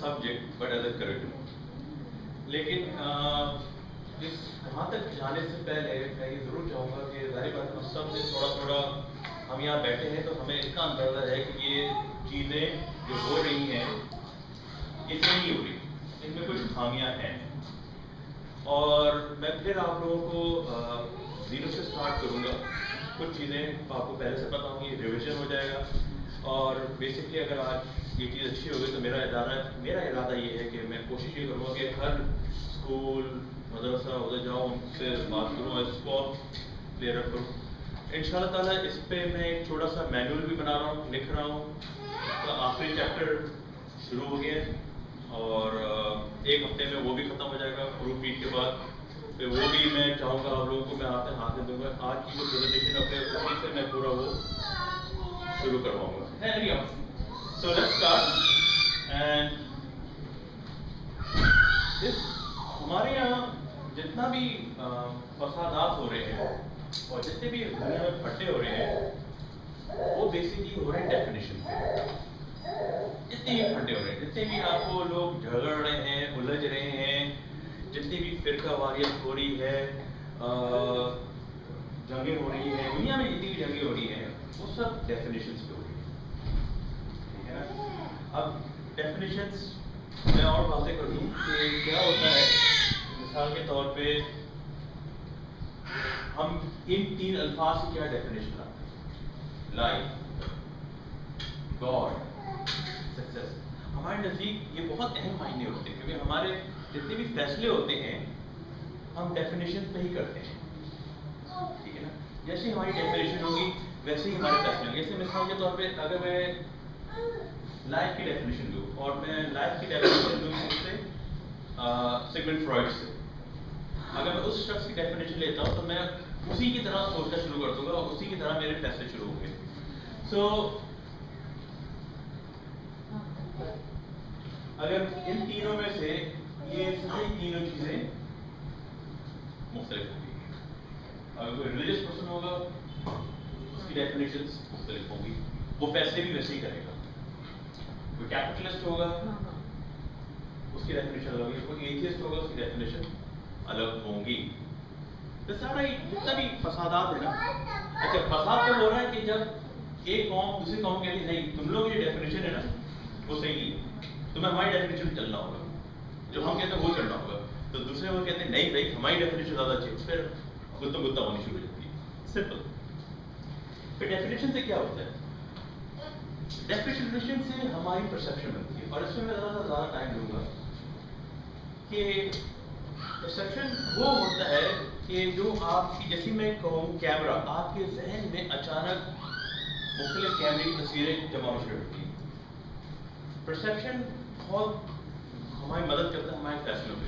subject but as a curriculum. لیکن اس وہاں تک جانے سے پہلے میں یہ ضرور چاہوں گا کہ ظاہر بات ہم سب نے تھوڑا ہم یہاں بیٹھے ہیں تو ہمیں اتنا اندازہ ہے کہ یہ چیزیں جو ہو رہی ہیں یہ نہیں ہو رہی، ان میں کچھ خامیاں ہیں. اور میں پھر آپ لوگوں کو زیرو سے اسٹارٹ کروں گا. کچھ چیزیں آپ کو پہلے سے پتہ ہوں گی، ریویژن ہو جائے گا. اور بیسکلی اگر آج یہ چیز اچھی ہوگی تو میرا ارادہ یہ ہے کہ میں کوشش یہ کروں گا کہ ہر اسکول مدرسہ ادھر جاؤں، ان سے بات کروں، اس کو کلیئر اپ کروں. ان شاء اللہ تعالیٰ اس پہ میں ایک چھوٹا سا مینول بھی بنا رہا ہوں، لکھ رہا ہوں. اس کا آخری چیپٹر شروع ہو گیا ہے اور ایک ہفتے میں وہ بھی ختم ہو جائے گا پروف ریڈ کے بعد. پھر وہ بھی میں چاہوں گا آپ لوگوں کو میں آپ کے ہاتھ میں دوں گا. آج کی جو پریزنٹیشن اپنے اسی سے میں پورا وہ شروع کرواؤں گا. So let's start. اینڈ ہمارے یہاں جتنا بھی فسادات ہو رہے ہیں اور جتنے بھی دنیا میں پھٹے ہو رہے ہیں وہ بیسکلی ہو رہے ہیں ڈیفینیشن پہ. جتنے بھی پھٹے ہو رہے ہیں، جتنے بھی آپ کو لوگ جھگڑ رہے ہیں، الجھ رہے ہیں، جتنی بھی فرقہ واریت ہو رہی ہے، جنگیں ہو رہی ہیں، دنیا میں جتنی بھی جنگیں ہو رہی ہیں وہ سب ڈیفینیشنس پہ ہو رہی ہیں. ٹھیک ہے نا؟ اب ڈیفینیشنس میں اور واضح کر دوں کہ کیا ہوتا ہے. مثال کے طور پہ ہم ان تین الفاظ کی کیا ڈیفینیشن آتے ہیں؟ Life, God, success. ہمارے نزدیک یہ بہت اہم معنی ہوتے ہیں کیونکہ ہمارے جتنے بھی فیصلے ہوتے ہیں ہم ڈیفینیشن پہ ہی کرتے ہیں. ٹھیک ہے نا؟ جیسے ہماری ڈیفینیشن ہوگی ویسے ہی ہمارے فیصلے ہوں گے. جیسے مثال کے طور پہ اگر میں لائف کی ڈیفینیشن دوں اور میں لائف کی ڈیفینیشن دوں اس سے سیگمنڈ فرائڈ سے، اگر میں اس شخص کی ڈیفینیشن لیتا ہوں تو میں اسی کی طرح سوچنا شروع کر دوں گا اور اسی کی طرح میرے فیصلے شروع ہوں گے. سو اگر ان تینوں میں سے یہ ساری تینوں چیزیں مختلف ہوں گی. اگر کوئی ریلیجیس پرسن ہوگا اس کی ڈیفینیشنز مختلف ہوں گی، وہ فیصلے بھی ویسے ہی کرے گا. کوئی کیپٹلسٹ ہوگا اس کی ڈیفینیشن الگ ہوگی، کوئی ایتھیسٹ ہوگا اس کی ڈیفینیشن الگ ہوں گی. تو سارا جتنا بھی فسادات ہے نا، اچھا فساد کب ہو رہا ہے کہ جب ایک قوم دوسری قوم کہتی ہے نہیں تم لوگ یہ ڈیفینیشن ہے نا وہ صحیح نہیں ہے، تمہیں ہماری ڈیفینیشن چلنا ہوگا، جو ہم کہتے ہیں وہ چلنا ہوگا. تو دوسرے وہ کہتے ہیں نہیں بھائی ہماری ڈیفینیشن زیادہ اچھی ہے، پھر گتا ہونی شروع ہو جاتی ہے. سمپل. پھر ڈیفینیشن سے کیا ہوتا ہے؟ ڈیفینیشن سے ہماری پرسیپشن بنتی ہے. اور اس میں زیادہ ٹائم دوں گا کہ پرسیپشن وہ ہوتا ہے کہ جو آپ کی، جیسے میں کہوں کیمرہ، آپ کے ذہن میں اچانک مختلف کیمرے کی تصویریں جمع ہو شروع ہوتی ہیں. پرسیپشن بہت ہماری مدد کرتا ہے ہمارے فیصلوں پہ.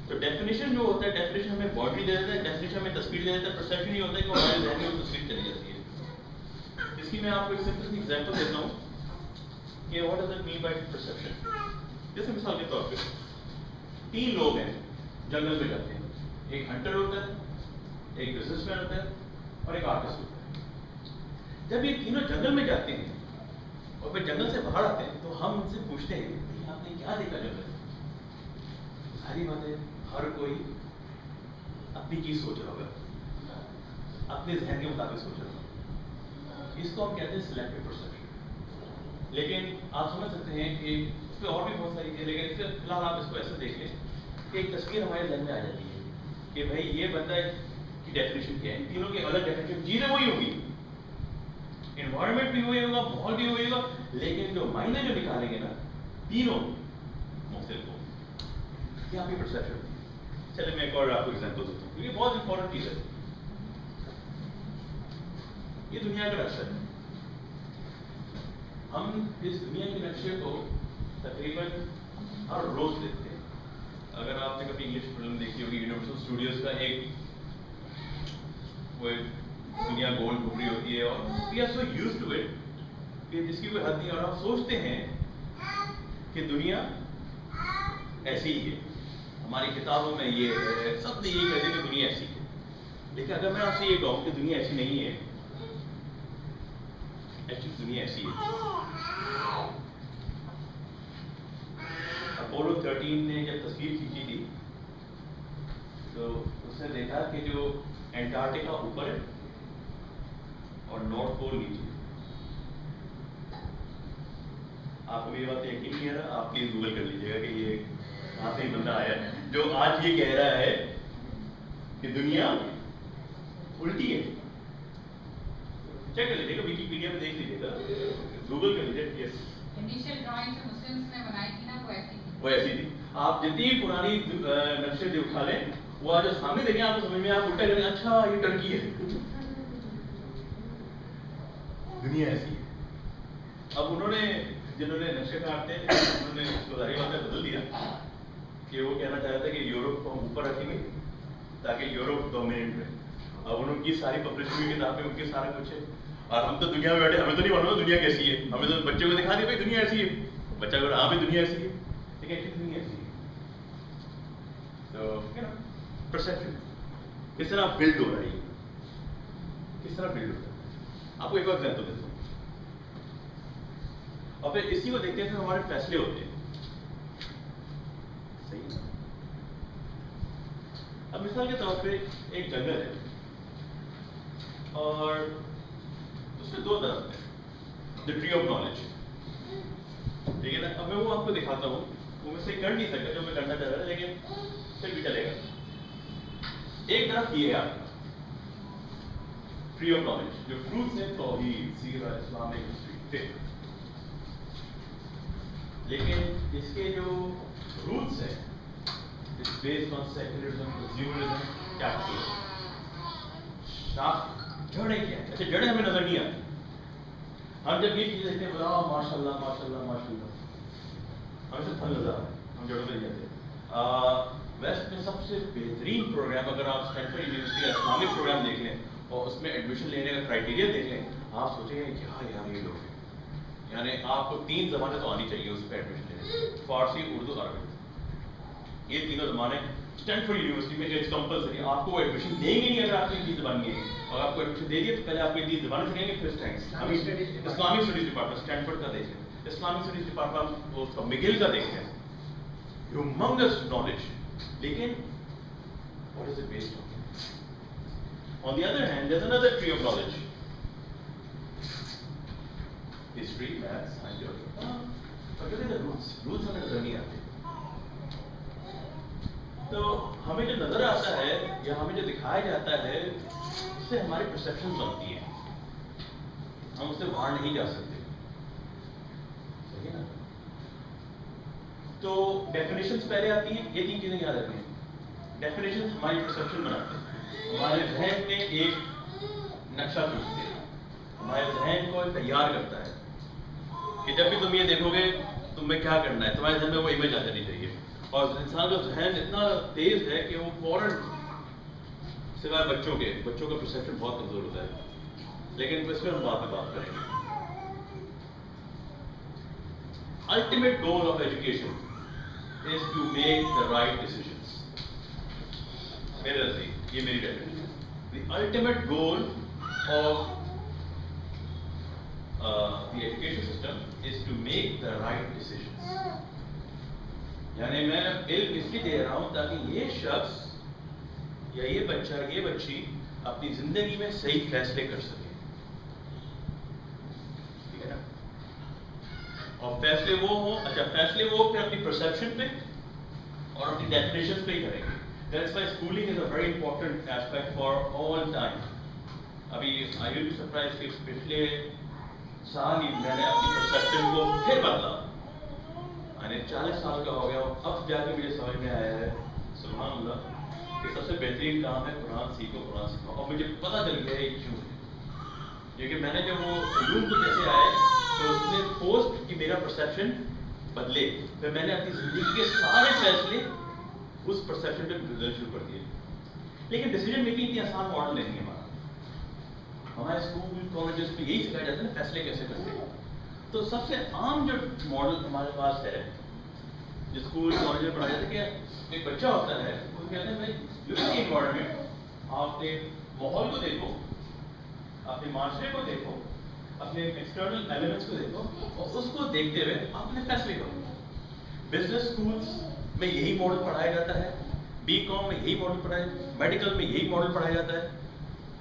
تو ڈیفینیشن جو ہوتا ہے، ڈیفینیشن ہمیں باڈی دے دیتا ہے، ڈیفینیشن ہمیں تصویر دے دیتا ہے. پرسیپشن یہ ہوتا ہے کہ ہمارے ذہن میں وہ تصویر چلی جاتی ہے. اس کی میں آپ کو ایک سمپل سی ایگزامپل دیتا ہوں کہ what does it mean by perception. جیسے مثال کے طور پہ تین لوگ ہیں جنگل میں جاتے ہیں. ایک ہنٹر ہوتا ہے، ایک بزنس مین ہوتا ہے اور ایک آرٹسٹ ہوتا ہے. جب یہ تینوں جنگل میں جاتے ہیں اور پھر جنگل سے باہر آتے ہیں تو ہم ان سے پوچھتے ہیں کہ آپ نے کیا دیکھا جنگل میں. ساری باتیں ہر کوئی اپنی چیز سوچ رہا ہوگا، اپنے ذہن کے مطابق سوچ رہا ہوگا. اس کو ہم کہتے ہیں سلیکٹو پرسیپشن. لیکن آپ سمجھ سکتے ہیں کہ اس پہ اور بھی بہت ساری چیزیں، لیکن اس سے فی الحال آپ اس کو ایسے دیکھ لیں کہ ایک تصویر ہمارے ذہن میں آ جاتی ہے کہ بھائی یہ بندہ کی ڈیفینیشن کیا ہے. ان تینوں کی الگ ڈیفینیشن، چیزیں وہی ہوگی، انوائرمنٹ بھی وہی ہوگا، ماحول بھی وہی ہوگا، لیکن جو معنی جو نکالیں گے نا تینوں مختلف ہوگا. یہ آپ کی پرسیپشن ہوتی ہے. چلے میں ایک اور آپ کو ایگزامپل دیتا ہوں کیونکہ بہت امپورٹنٹ چیز ہے. یہ دنیا کا نقشہ ہے. ہم اس دنیا کے نقشے کو تقریباً ہر روز دیکھتے ہیں. اگر آپ نے کبھی انگلش فلم دیکھی ہوگی یونیورسل اسٹوڈیوز کا ایک وہ دنیا گول گھوم رہی ہوتی ہے اور we are so used to it کہ جس کی کوئی حد نہیں. اور ہم سوچتے ہیں کہ دنیا ایسی ہی ہے، ہماری کتابوں میں یہ ہے، سب نے یہی کہتے ہیں کہ دنیا ایسی ہے. لیکن اگر میں آپ سے یہ کہوں کہ دنیا ایسی نہیں ہے، ایکچولی دنیا ایسی ہے. अपोलो 13 ने जब तस्वीर खींची थी तो उसने देखा कि जो एंटार्क्टिका ऊपर है और नॉर्थ पोल नीचे। आपको ये बात यकीन नहीं है ना, आप प्लीज गूगल कर लीजिएगा कि ये कहाँ से ही बंदा आया है जो आज ये कह रहा है कि दुनिया उल्टी है। चेक कर लीजिएगा, विकिपीडिया में देख लीजिएगा, गूगल कर लीजिएगा। यस, इनिशियल ड्राइंग जो मुस्लिम्स ने बनाई थी ना वो ऐसी थी। आप जितनी पुरानी नक्शे जो उठा लें वो आज सामने देखें आपको समझ में, आप उल्टा करें अच्छा ये टर्की है। दुनिया ऐसी है। अब उन्होंने जिन्होंने नक्शे काटते हैं उन्होंने इसको जाहिर बात है बदल दिया कि वो कहना चाहते थे कि यूरोप को हम ऊपर रखेंगे ताकि यूरोप डोमिनेंट रहे। अब उनकी सारी पब्लिश हुई किताबें उनके सारा कुछ है और हम तो दुनिया में बैठे, हमें तो नहीं मालूम दुनिया कैसी है। हमें तो बच्चे को दिखा दिया भाई दुनिया ऐसी है, बच्चा को हाँ भी दुनिया ऐसी है, ठीक है दुनिया ऐसी है। तो परसेप्शन किस तरह बिल्ड हो रहा है, किस तरह बिल्ड हो रहा है। आपको एक और एग्जाम्पल देता हूँ और फिर इसी को देखते हैं फिर हमारे फैसले होते हैं, सही है। अब मिसाल के तौर पे एक जंगल है और उसमें दो तरफ है, द ट्री ऑफ नॉलेज, ठीक है ना। अब मैं वो आपको दिखाता हूँ, वो मैं से कर नहीं सकता जो मैं करना चाह रहा था लेकिन फिर भी चलेगा। एक तरफ ये है आपका ट्री ऑफ नॉलेज जो फ्रूट्स है, तौहीद, सीरा, इस्लामिक हिस्ट्री, लेकिन इसके जो रूट्स हैं it's based on secularism, consumerism, capitalism. जड़ें क्या है? अच्छा जड़ें हमें नजर नहीं आती। हम जब ये चीज देखते हैं माशाल्लाह माशाल्लाह माशाल्लाह, हमें सब फल नजर आ रहा है, हम जड़ों पे जाते हैं। वेस्ट में सबसे बेहतरीन प्रोग्राम अगर आप स्टैनफोर्ड यूनिवर्सिटी का इस्लामिक प्रोग्राम देख लें और उसमें एडमिशन लेने का क्राइटेरिया देख लें, आप सोचेंगे क्या यार ये लोग, यानी आपको 3 ज़बानें तो आनी चाहिए उस पर एडमिशन लेने, फारसी, उर्दू, अरबी, ये तीनों ज़बानें स्टैनफोर्ड यूनिवर्सिटी में इट्स कंपलसरी। आपको वो एडमिशन देंगे नहीं अगर आपकी 3 ज़बान नहीं है, और आपको एडमिशन दे दिए तो पहले आपको 3 ज़बानें सिखाएंगे फिर इस्लामिक स्टडीज डिपार्टमेंट स्टैनफोर्ड का देखें, इस्लामिक स्टडीज डिपार्टमेंट उसका मिगिल का देखें, ह्यूमंगस नॉलेज, लेकिन what is it based on? On the other hand, there's another tree of knowledge. History, maths, and geography. But look at the roots. Roots हमें नजर नहीं आते। तो हमें जो नजर आता है या हमें जो दिखाया जाता है उससे हमारी परसेप्शन बनती है, हम उससे बाहर नहीं जा सकते, सही है ना। तो डेफिनेशंस पहले आती हैं, ये 3 चीजें याद रखनी है। डेफिनेशंस हमारी परसेप्शन बनाते हैं, हमारे जहन में एक नक्शा खींचते हैं, हमारे जहन को तैयार करता है कि जब भी तुम ये देखोगे तुम्हें क्या करना है, तुम्हारे जहन में वो इमेज आ जानी चाहिए। और इंसान का जहन इतना तेज है कि वो फौरन, सिवाय बच्चों का परसेप्शन बहुत कमजोर होता है, लेकिन इस पर हम बाद में बात करेंगे। Ultimate goal of education is to make the right decisions. मेरे नजदीक ये मेरी डेफिनेशन है। The ultimate goal of the education system is to make the right decisions. यानी मैं इल्म इसलिए दे रहा हूं ताकि ये शख्स या ये बच्चा, ये बच्ची अपनी जिंदगी में सही फैसले कर सके, ठीक है ना। और फैसले वो हो, अच्छा फैसले वो फिर अपनी परसेप्शन पे और अपनी डेफिनेशन पे ही करेंगे। That's why schooling is a very important aspect for all time. अभी I will be surprised कि पिछले साल ही मैंने अपनी परसेप्शन को फिर बदला, यानी 40 साल का हो गया, अब जाके मुझे समझ में आया है सुभान अल्लाह कि सबसे बेहतरीन काम है कुरान सीखो, कुरान सिखाओ। और मुझे पता चल गया है क्यों, क्योंकि मैंने जब वो इल्म को जैसे आए तो उसने पोस्ट कि मेरा परसेप्शन बदले, फिर मैंने अपनी जिंदगी के सारे फैसले उस परसेप्शन पे बदलना शुरू कर दिए। लेकिन डिसीजन मेकिंग इतनी आसान मॉडल नहीं है हमारे स्कूल कॉलेजेस में, यही सिखाया जाता है ना फैसले कैसे करते हैं। तो सबसे आम जो मॉडल हमारे पास है जो स्कूल कॉलेज में पढ़ाया जाता है कि एक बच्चा होता है, वो कहते हैं भाई लुक एट द एनवायरनमेंट, आप अपने माहौल को देखो, अपने माशरे को देखो, अपने एक्सटर्नल एलिमेंट्स को देखो और उसको देखते हुए अपने फैसले करो। बिजनेस स्कूल्स में यही मॉडल पढ़ाया जाता है, बीकॉम में यही मॉडल पढ़ाया, मेडिकल में यही मॉडल पढ़ाया जाता है,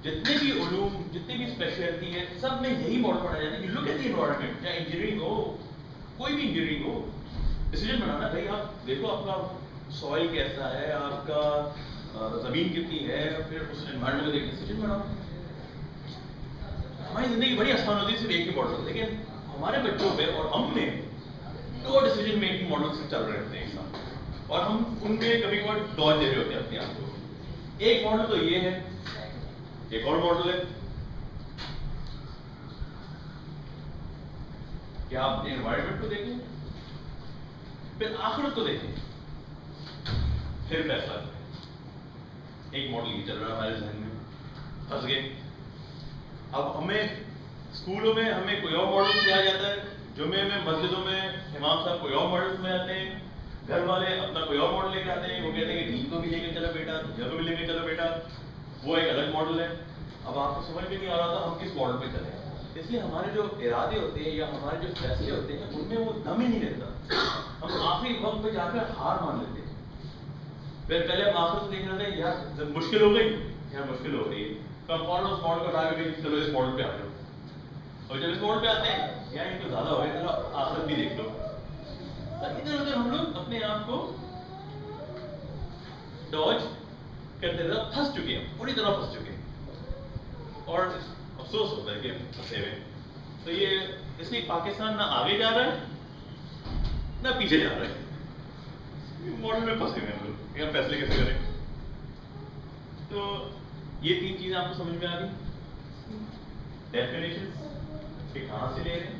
जितने भी उलूम, जितनी भी स्पेशलिटी है, सब में यही मॉडल पढ़ाया जाता है। You look at the environment, चाहे इंजीनियरिंग हो, कोई भी इंजीनियरिंग हो, डिसीजन बनाना भाई, आप देखो आपका सॉइल कैसा है, आपका जमीन कितनी है, फिर उस एनवायरनमेंट को देख डिसीजन बनाओ। हमारी जिंदगी बड़ी आसान होती है सिर्फ एक ही मॉडल, लेकिन हमारे बच्चों पे और हम में 2 डिसीजन मेकिंग मॉडल से चल रहे होते हैं एक साथ, और हम उनमें कभी कभार डॉज दे रहे होते हैं अपने आप को। एक मॉडल तो ये है, एक और मॉडल है कि आप अपने एनवायरनमेंट को देखें, फिर आखिरत को देखें, फिर फैसला करें। एक मॉडल ये चल रहा है हमारे जहन में, फंस गए। अब हमें स्कूलों में हमें कोई और मॉडल सिखाया जाता है, जुमे में मस्जिदों में इमाम साहब कोई और मॉडल में आते हैं, घर वाले अपना कोई और मॉडल लेके आते हैं, वो कहते हैं कि दीन को भी लेके चलो बेटा, दुनिया को भी लेके चलो बेटा, वो एक अलग मॉडल है। अब आपको समझ में नहीं आ रहा था हम किस मॉडल पे चले, इसलिए हमारे जो इरादे होते हैं या हमारे जो फैसले होते हैं उनमें वो दम ही नहीं रहता। हम आखिरी वक्त पे जाकर हार मान लेते हैं। फिर पहले हम आखिर से देख रहे थे यार जब मुश्किल हो गई, यार मुश्किल हो रही है, तो हम फौरन उस मॉडल को हटा के चलो इस मॉडल पे आ जाओ, और जब इस मॉडल पे आते हैं यार इनको ज्यादा हो गया, चलो आखिर भी देख लो। इधर उधर हम लोग अपने आप को डॉज करते रहे, फंस चुके हैं, पूरी तरह फंस चुके हैं, और अफसोस होता है कि फंसे हुए। तो ये इसलिए पाकिस्तान ना आगे जा रहा है ना पीछे जा रहा है, मॉडल में फंसे हुए हम लोग, यहाँ फैसले कैसे करें। तो ये 3 चीजें आपको समझ में आ गई, डेफिनेशंस कि कहाँ से ले रहे हैं,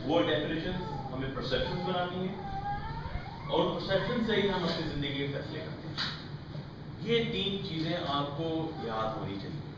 वो डेफिनेशंस हमें परसेप्शंस बनानी है, और परसेप्शन से ही हम अपनी जिंदगी के फैसले करते हैं। ये 3 चीजें आपको याद होनी चाहिए।